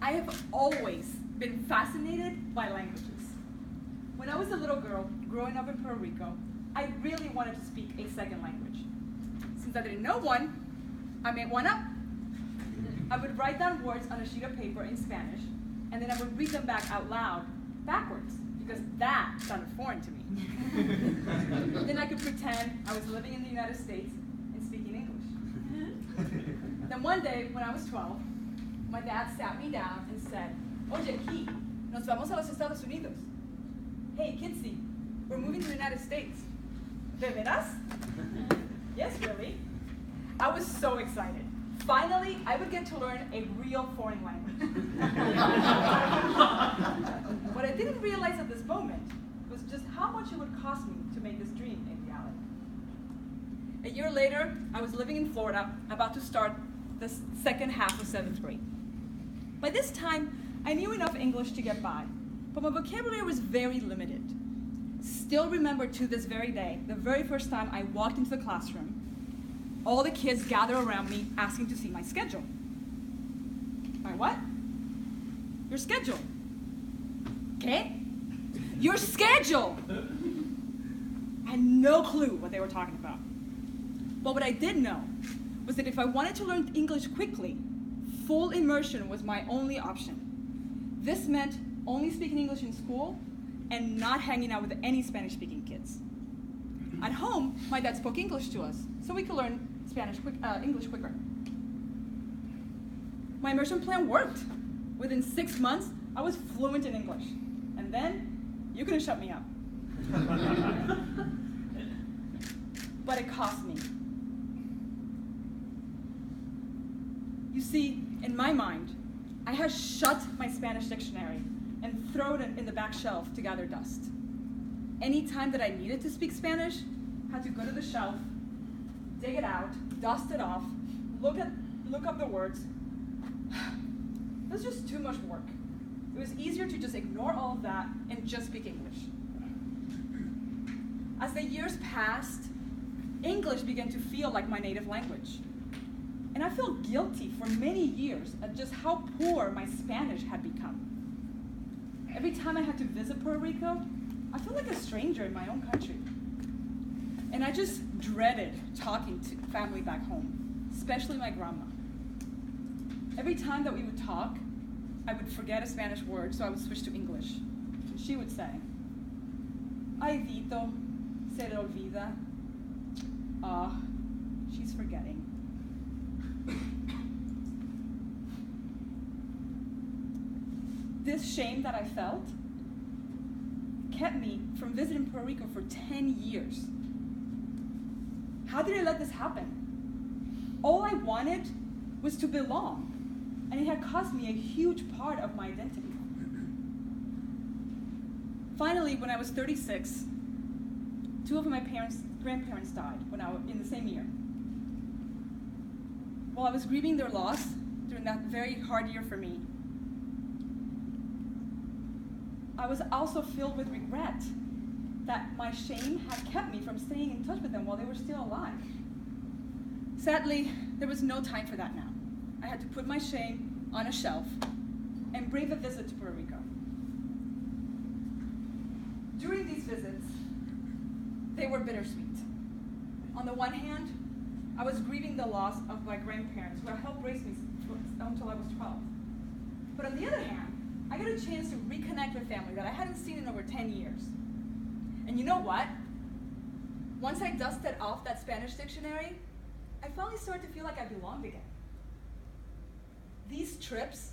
I have always been fascinated by languages. When I was a little girl growing up in Puerto Rico, I really wanted to speak a second language. Since I didn't know one, I made one up. I would write down words on a sheet of paper in Spanish, and then I would read them back out loud, backwards, because that sounded foreign to me. Then I could pretend I was living in the United States and speaking English. Then one day, when I was 12, my dad sat me down and said, "Oye, Key, nos vamos a los Estados Unidos. Hey, Kitsy, we're moving to the United States. ¿De veras?" Yes, really. I was so excited. Finally, I would get to learn a real foreign language. What I didn't realize at this moment was just how much it would cost me to make this dream a reality. A year later, I was living in Florida, about to start the second half of 7th grade. By this time, I knew enough English to get by, but my vocabulary was very limited. Still remember to this very day, the very first time I walked into the classroom, all the kids gathered around me asking to see my schedule. My what? Your schedule. ¿Qué? Your schedule! I had no clue what they were talking about. But what I did know was that if I wanted to learn English quickly, full immersion was my only option. This meant only speaking English in school and not hanging out with any Spanish-speaking kids. At home, my dad spoke English to us, so we could learn English quicker. My immersion plan worked. Within 6 months, I was fluent in English. And then, you couldn't shut me up. But it cost me. You see, in my mind, I had shut my Spanish dictionary and thrown it in the back shelf to gather dust. Any time that I needed to speak Spanish, I had to go to the shelf, dig it out, dust it off, look up the words. It was just too much work. It was easier to just ignore all of that and just speak English. As the years passed, English began to feel like my native language. And I felt guilty for many years at just how poor my Spanish had become. Every time I had to visit Puerto Rico, I felt like a stranger in my own country. And I just dreaded talking to family back home, especially my grandma. Every time that we would talk, I would forget a Spanish word, so I would switch to English. And she would say, "Ay, Vito, se le olvida." Ah, she's forgetting. This shame that I felt kept me from visiting Puerto Rico for 10 years. How did I let this happen? All I wanted was to belong, and it had cost me a huge part of my identity. Finally, when I was 36, two of my grandparents died in the same year. While I was grieving their loss during that very hard year for me, I was also filled with regret that my shame had kept me from staying in touch with them while they were still alive. Sadly, there was no time for that now. I had to put my shame on a shelf and brave a visit to Puerto Rico. During these visits, they were bittersweet. On the one hand, I was grieving the loss of my grandparents who had helped raise me until I was 12. But on the other hand, I got a chance to reconnect with family that I hadn't seen in over 10 years. And you know what? Once I dusted off that Spanish dictionary, I finally started to feel like I belonged again. These trips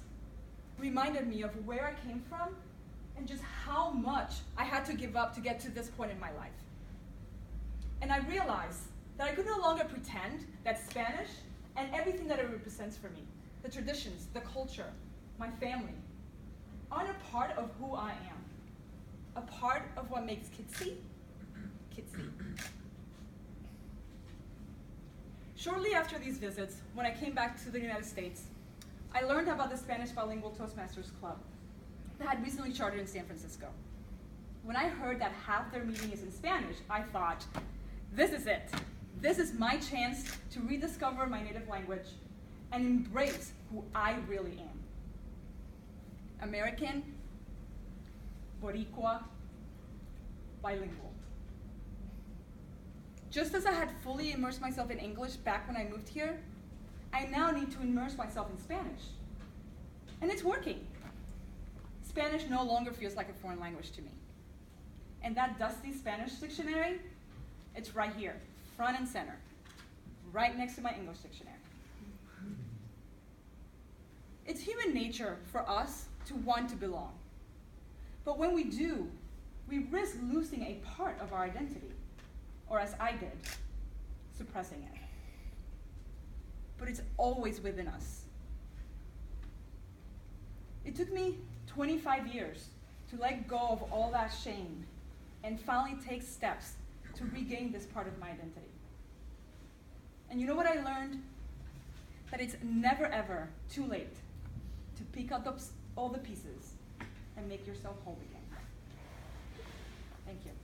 reminded me of where I came from and just how much I had to give up to get to this point in my life. And I realized that I could no longer pretend that Spanish and everything that it represents for me, the traditions, the culture, my family, aren't a part of who I am, a part of what makes Kitsy, Kitsy. Shortly after these visits, when I came back to the United States, I learned about the Spanish Bilingual Toastmasters Club that had recently chartered in San Francisco. When I heard that half their meeting is in Spanish, I thought, this is it. This is my chance to rediscover my native language and embrace who I really am. American, Boricua, bilingual. Just as I had fully immersed myself in English back when I moved here, I now need to immerse myself in Spanish. And it's working. Spanish no longer feels like a foreign language to me. And that dusty Spanish dictionary, it's right here, front and center, right next to my English dictionary. It's human nature for us to want to belong. But when we do, we risk losing a part of our identity, or as I did, suppressing it. But it's always within us. It took me 25 years to let go of all that shame and finally take steps to regain this part of my identity. And you know what I learned? That it's never ever too late to pick up all the pieces and make yourself whole again. Thank you.